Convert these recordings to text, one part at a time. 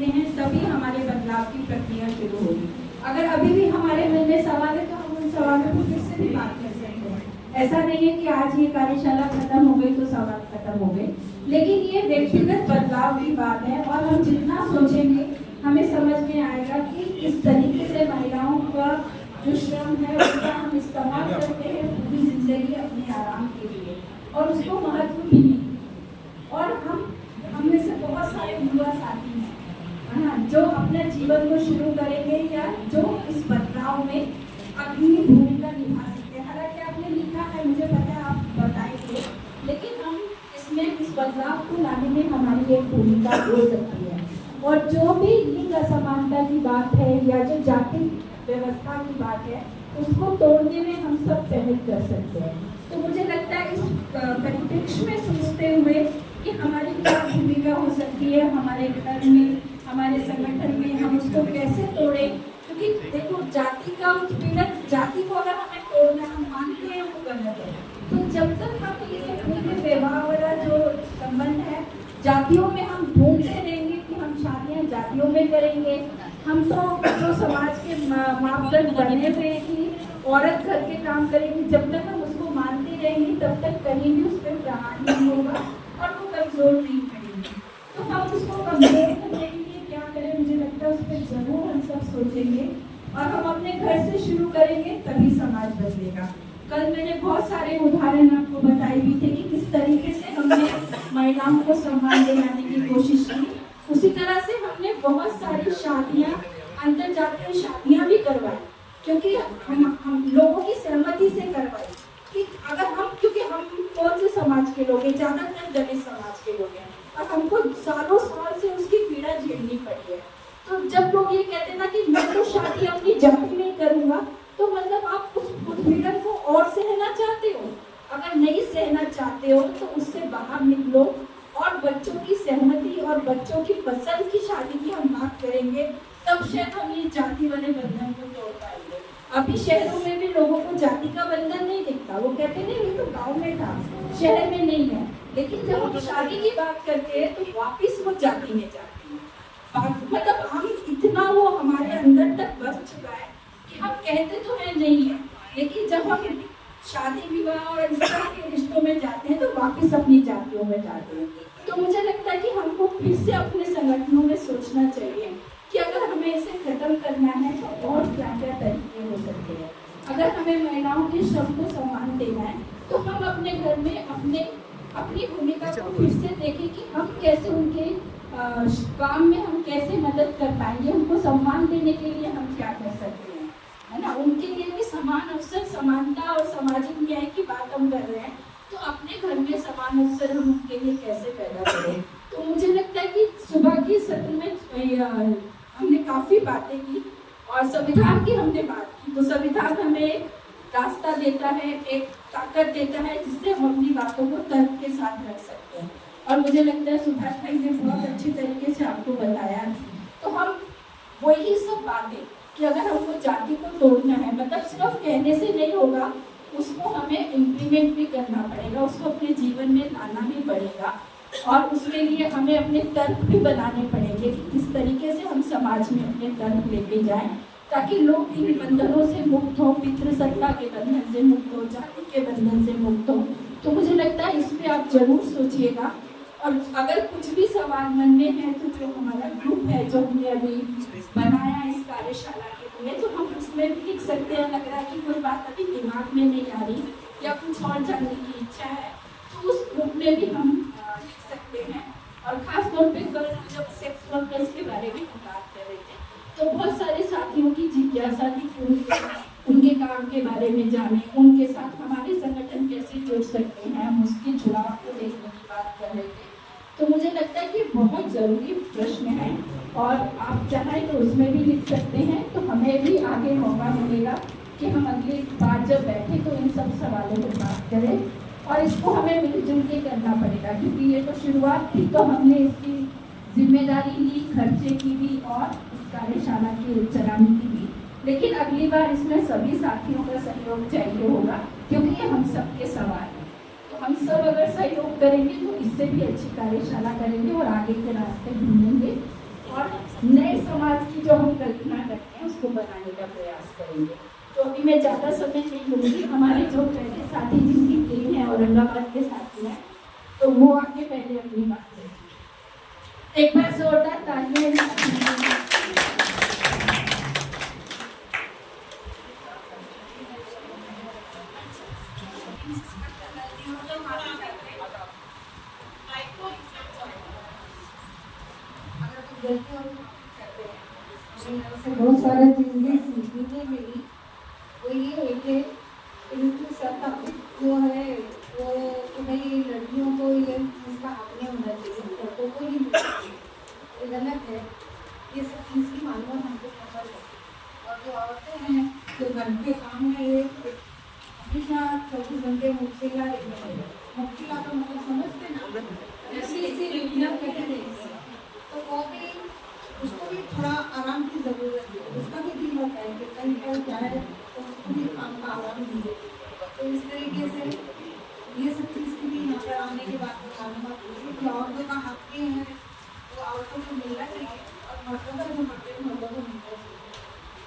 समझते हैं तभी हमारे बदलाव की प्रक्रिया शुरू होगी। अगर अभी भी हमारे मन में सवाल है तो हम उन सवालों को फिर से भी बात कर सकते हैं। ऐसा नहीं है कि आज ये कार्यशाला खत्म हो गई तो सवाल खत्म हो गए, लेकिन ये व्यक्तिगत बदलाव की बात है और हम जितना सोचेंगे हमें समझ में आएगा कि इस तरीके से महिलाओं का जो श्रम है उसका हम इस्तेमाल करते हैं पूरी जिंदगी अपने आराम के लिए और उसको महत्व भी नहीं। और हम में से बहुत सारे युवा साथी हैं जो अपने जीवन को शुरू करेंगे या जो इस बदलाव में अपनी भूमिका निभा सकते हैं। हालांकि आपने लिखा है, मुझे पता है आप बताएंगे, लेकिन हम इसमें इस बदलाव को लाने में हमारी एक भूमिका हो सकती है। और जो भी लिंग असमानता की बात है या जो जाति व्यवस्था की बात है उसको तोड़ने में हम सब पहल कर सकते हैं। तो मुझे लगता है इस परिप्रेक्ष्य में सोचते हुए कि हमारी क्या भूमिका हो सकती है हमारे घर में, हमारे संगठन में, हम उसको कैसे तोड़ें। क्योंकि देखो जाति का उत्पीड़न, जाति को अगर हमें तोड़ना हम मानते हैं वो गलत है, तो जब तक हम ये पूरे व्यवहार वाला जो संबंध है जातियों में हम ढूंढते रहेंगे कि हम शादियाँ जातियों में करेंगे, हम तो जो समाज के मापदंड बने हुए कि औरत घर के काम करेगी, जब तक हम उसको मानते रहेंगे तब तक कहीं भी उस पर प्रहार नहीं होगा और वो कमजोर नहीं करेंगे। तो हम उसको कमजोर करने के लिए क्या करें, मुझे लगता है उस पर जरूर हम सब सोचेंगे और हम अपने घर से शुरू करेंगे तभी समाज बदलेगा। कल मैंने बहुत सारे उदाहरण आपको बताए भी थे कि किस तरीके से हमने महिलाओं को सम्मान दिलाने की कोशिश की। उसी तरह से हमने बहुत सारी शादियाँ, अंतरजातीय शादियाँ भी करवाई, क्योंकि हम लोगों की सहमति से करवाई कि अगर हम, क्योंकि हम कौन से समाज के लोग हैं, ज़्यादातर दलित समाज के लोग हैं और हमको सालों साल से उसकी पीड़ा झेलनी पड़ी है। तो जब लोग ये कहते ना कि मैं तो शादी अपनी जाति में करूँगा, तो मतलब आप उस उत्पीड़न को और सहना चाहते हो। अगर नहीं सहना चाहते हो तो उससे बाहर निकलो और बच्चों की सहमति और बच्चों की पसंद की शादी की हम बात करेंगे, तब शायद हम ये जाति वाले बंधन को तोड़ पाएंगे। अभी शहरों में भी लोगों को जाति का बंधन नहीं दिखता, वो कहते नहीं ये तो गाँव में था, शहर में नहीं है। लेकिन जब हम शादी की बात करते हैं तो वापिस वो जाति में जाती है। मतलब हम इतना वो हमारे अंदर तक बस चुका है कि हम कहते तो है नहीं है, लेकिन जब हम शादी विवाह और इस तरह के रिश्तों में जाते हैं तो वापस अपनी जातियों में जाते हैं। तो मुझे लगता है कि हमको फिर से अपने संगठनों में सोचना चाहिए कि अगर हमें इसे खत्म करना है तो और क्या क्या तरीके हो सकते हैं। अगर हमें महिलाओं के श्रम को सम्मान देना है तो हम अपने घर में अपनी भूमिका को फिर से देखें कि हम कैसे उनके काम में हम कैसे मदद कर पाएंगे। उनको सम्मान देने के लिए हम क्या कर सकते हैं, है ना। उनके लिए भी समान अवसर, समानता और सामाजिक न्याय की बात हम कर रहे हैं, तो अपने घर में समान अवसर हम उनके लिए कैसे पैदा करें। तो मुझे लगता है कि सुबह की सत्र में हमने काफ़ी बातें की और संविधान की हमने बात की। तो संविधान हमें एक रास्ता देता है, एक ताकत देता है जिससे हम अपनी बातों को तर्क के साथ रख सकते हैं। और मुझे लगता है सुभाष भाई ने बहुत अच्छी तरीके से आपको बताया। तो हम वही सब बातें कि अगर हमको जाति को तोड़ना है, मतलब सिर्फ कहने से नहीं होगा, उसको हमें इम्प्लीमेंट भी करना पड़ेगा, उसको अपने जीवन में लाना भी पड़ेगा और उसके लिए हमें अपने तर्क भी बनाने पड़ेंगे कि किस तरीके से हम समाज में अपने तर्क लेके जाएं ताकि लोग इन बंधनों से मुक्त हो, पितृसत्ता के बंधन से मुक्त हो, जाति के बंधन से मुक्त हो। तो मुझे लगता है इस पर आप जरूर सोचिएगा। और अगर कुछ भी सवाल मन में है तो जो हमारा ग्रुप है जो हमने अभी बनाया इस कार्यशाला के लिए, तो हम उसमें भी लिख सकते हैं। लग रहा है कि कोई बात अभी दिमाग में नहीं आ रही या कुछ और जानने की इच्छा है तो उस ग्रुप में भी हम लिख सकते हैं। और ख़ास तौर पे कल जब सेक्स वर्कर्स के बारे में हम बात कर रहे थे तो बहुत सारे साथियों की जिज्ञासा थी कि उनके काम के बारे में जाने, उनके साथ हमारे संगठन कैसे जुड़ सकते हैं, हम उसके जुड़ाव को देखने की बात कर रहे थे। तो मुझे लगता है कि बहुत ज़रूरी प्रश्न है और आप चाहें तो उसमें भी लिख सकते हैं, तो हमें भी आगे मौका मिलेगा कि हम अगली बार जब बैठे तो इन सब सवालों पर बात करें। और इसको हमें मिलजुल के करना पड़ेगा क्योंकि ये तो शुरुआत थी, तो हमने इसकी जिम्मेदारी ली, खर्चे की भी और इस कार्यशाला की चलाने की भी। लेकिन अगली बार इसमें सभी साथियों का सहयोग चाहिए होगा क्योंकि ये हम सबके सवाल हैं। तो हम सब अगर सहयोग करेंगे तो इससे भी अच्छी कार्यशाला करेंगे और आगे के रास्ते ढूंढेंगे और नए समाज की जो हम कल्पना करते हैं उसको बनाने का प्रयास करेंगे। तो अभी मैं ज़्यादा समय नहीं लूँगी। हमारे जो पहले साथी जिनकी टीम है औरंगाबाद के साथी हैं, तो वो आगे पहले अपनी बात करेंगे। एक बार जोरदार तालियां। बहुत सारे चीजें सीखने मिली। वो ये है कि इनकी सत्ता जो है वो कि भाई लड़कियों को ये चीज़ का हक नहीं होना चाहिए, लड़कों को ही मिलना चाहिए, ये गलत है। ये सब चीज़ की मालूम हमको समझ है। और जो औरतें हैं जो घर के काम में ये हमेशा 24 घंटे मुक्तिला मुक्तिला का मतलब समझते ना, ऐसी विज्ञान कहते थे, तो वो भी उसको भी थोड़ा आराम की ज़रूरत है। उसका भी दिल होता है कि कहीं पर जाए तो उसको भी काम का आराम दीजिए। तो इस तरीके से ये सब चीज़ की भी यहाँ पर आने के बाद मालूम हुई कि औरतों का हक भी है, तो औरतों को मिलना चाहिए, और मर्दों का जो हक है मर्दों को मिलना चाहिए।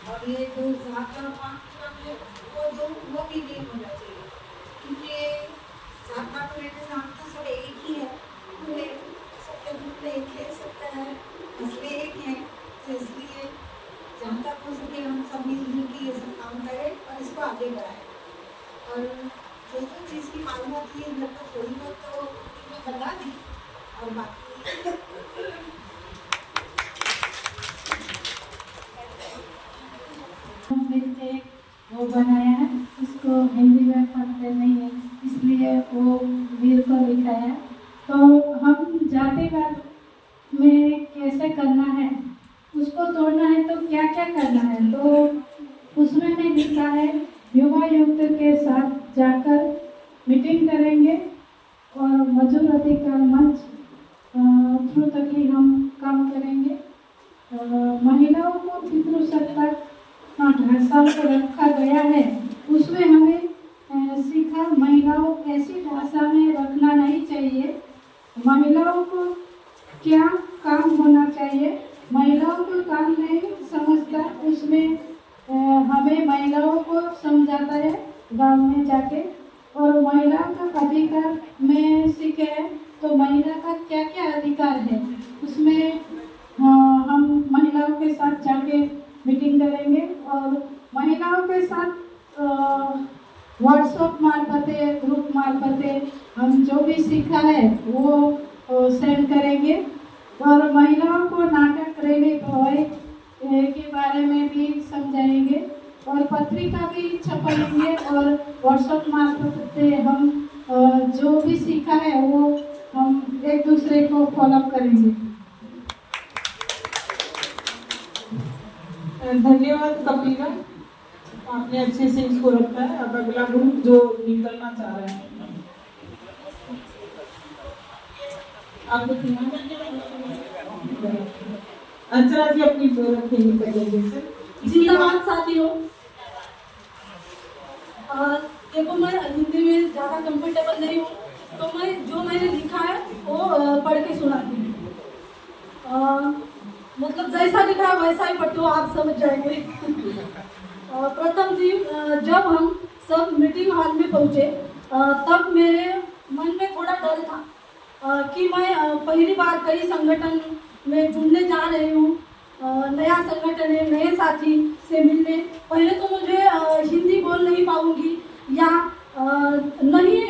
और ये जो जात का पाठ वो भी नहीं होना चाहिए, क्योंकि जात पात रहने से हम तो सब एक ही है, सबके ग्रुप में एक है, सबका है इसलिए एक है। तो इसलिए जहाँ तक हो सके हम सब मिलजुल के ये सब काम करें और इसको आगे बढ़ाएं। और जो जो चीज़ की मालूमात थी घर पर थोड़ी बहुत तो बता दी, और बाकी मिलके वो बनाया है, उसको हिंदी में पढ़ते नहीं है इसलिए वो वीर को लिखा है। तो हम जातिवाद में कैसे करना है, उसको तोड़ना है तो क्या क्या करना है, तो उसमें मैं लिखा है युवा युक्त के साथ जाकर मीटिंग करेंगे और मजदूर अधिकार मंच थ्रू तक ही हम काम करेंगे। महिलाओं को पितृसत्ता ढांचा को रखा गया है, उसमें हमें सीखा महिलाओं ऐसी ढांचा में रखना नहीं चाहिए। महिलाओं को क्या काम होना चाहिए, महिलाओं को काम नहीं समझता, उसमें हमें महिलाओं को समझाता है गांव में जाके। और महिलाओं का अधिकार में सीखे हैं, तो महिला का क्या क्या अधिकार है उसमें हम महिलाओं के साथ जाके मीटिंग करेंगे। और महिलाओं के साथ व्हाट्सएप मार्फत ग्रुप मार्फत हम जो भी सीखा है वो सेंड करेंगे। और महिलाओं को नाटक रैली भय के बारे में भी समझाएंगे, और पत्रिका भी छपाएंगे, और व्हाट्सएप मार्फत से हम जो भी सीखा है वो हम एक दूसरे को फॉलो करेंगे। धन्यवाद कपिला, आपने अच्छे से इसको रखा है। अब अगला ग्रुप जो निकलना चाह रहा है आप अंचला जी अपनी रखेंगे पहले। जिंदाबाद साथियों, देखो मैं हिंदी में ज़्यादा कंफर्टेबल नहीं हूँ, तो मैंने लिखा है वो पढ़ के सुनाती हूँ। मतलब जैसा लिखा है वैसा ही पढ़ती हूँ, आप समझ जाएंगे। प्रथम दिन जब हम सब मीटिंग हॉल में पहुँचे, तब मेरे मन में थोड़ा डर था कि मैं पहली बार कई संगठन में जुड़ने जा रही हूँ, नया संगठन है, नए साथी से मिलने। पहले तो मुझे हिंदी बोल नहीं पाऊँगी या नहीं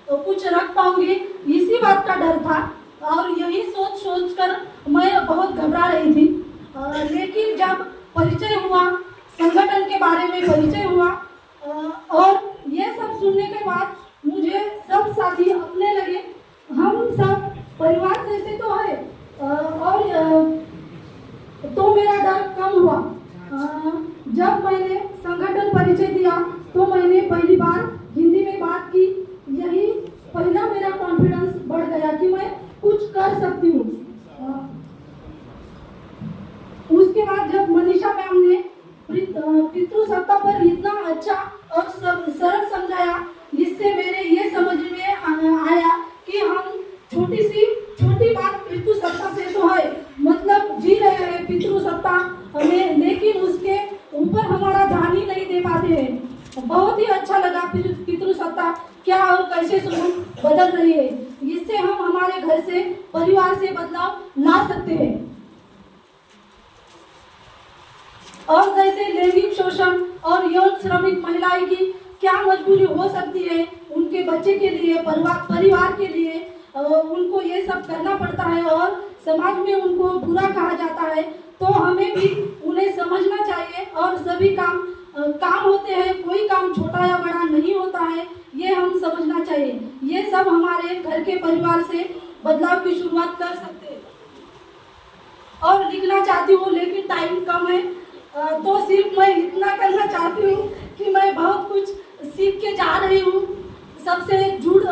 कुछ रख पाऊँगी, इसी बात का डर था। और यही सोच कर मैं बहुत घबरा रही थी। लेकिन जब परिचय हुआ, संगठन के बारे में परिचय हुआ, और ये सब सुनने के बाद मुझे सब साथी अपने लगे। हम सब परिवार जैसे तो है, और तो मेरा डर कम हुआ। जब मैंने संगठन परिचय दिया तो मैंने पहली बार हिंदी में बात की, यही पहला मेरा कॉन्फिडेंस बढ़ गया कि मैं कुछ कर सकती हूँ। उसके बाद जब मनीषा मैम ने पितृसत्ता पर इतना अच्छा और सरल समझाया, इससे मेरे ये समझ में आया कि हम छोटी बात पितृसत्ता से तो है, मतलब जी रहे हैं पितृसत्ता हमें, लेकिन उसके ऊपर हमारा ध्यान ही नहीं दे पाते हैं। बहुत ही अच्छा लगा पितृसत्ता क्या और कैसे सोच बदल रही है। इससे हम हमारे घर से, परिवार से बदलाव ला सकते हैं। और जैसे लैंगिक शोषण और यौन श्रमिक महिलाएं की क्या मजबूरी हो सकती है, उनके बच्चे के लिए, परिवार के लिए उनको ये सब करना पड़ता है और समाज में उनको बुरा कहा जाता है, तो हमें भी उन्हें समझना चाहिए। और सभी काम होते हैं, कोई काम छोटा या बड़ा नहीं होता है, ये हम समझना चाहिए। ये सब हमारे घर के परिवार से बदलाव की शुरुआत कर सकते हैं। और लिखना चाहती हूँ लेकिन टाइम कम है, तो सिर्फ मैं इतना करना चाहती हूँ कि मैं बहुत कुछ सीख के जा रही हूँ। सबसे जुड़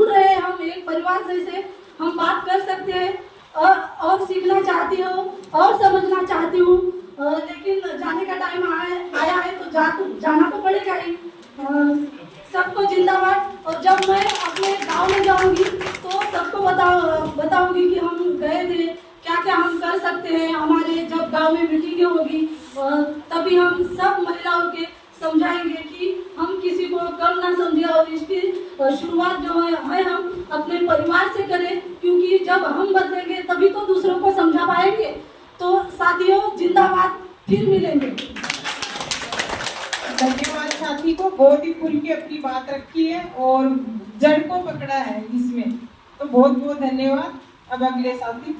रहे हम एक परिवार जैसे हम बात कर सकते हैं और सीखना चाहती हूँ और समझना चाहती हूँ, लेकिन जाने का टाइम आया है तो जाना तो पड़ेगा ही। सबको जिंदाबाद। और जब मैं अपने गांव में जाऊंगी तो सबको बताऊंगी कि हम गए थे, क्या क्या हम कर सकते हैं। हमारे जब गांव में मीटिंगें होगी तभी हम सब महिलाओं के समझाएंगे कि हम किसी को कम ना समझे और इसकी शुरुआत जो है हम अपने परिवार से करें, क्योंकि जब हम बदलेंगे तभी तो दूसरों को समझा पाएंगे। तो साथियों जिंदाबाद, फिर मिलेंगे। धन्यवाद साथी को, बहुत ही खुल के अपनी बात रखी है और जड़ को पकड़ा है इसमें, तो बहुत बहुत धन्यवाद। अब अगले साथी।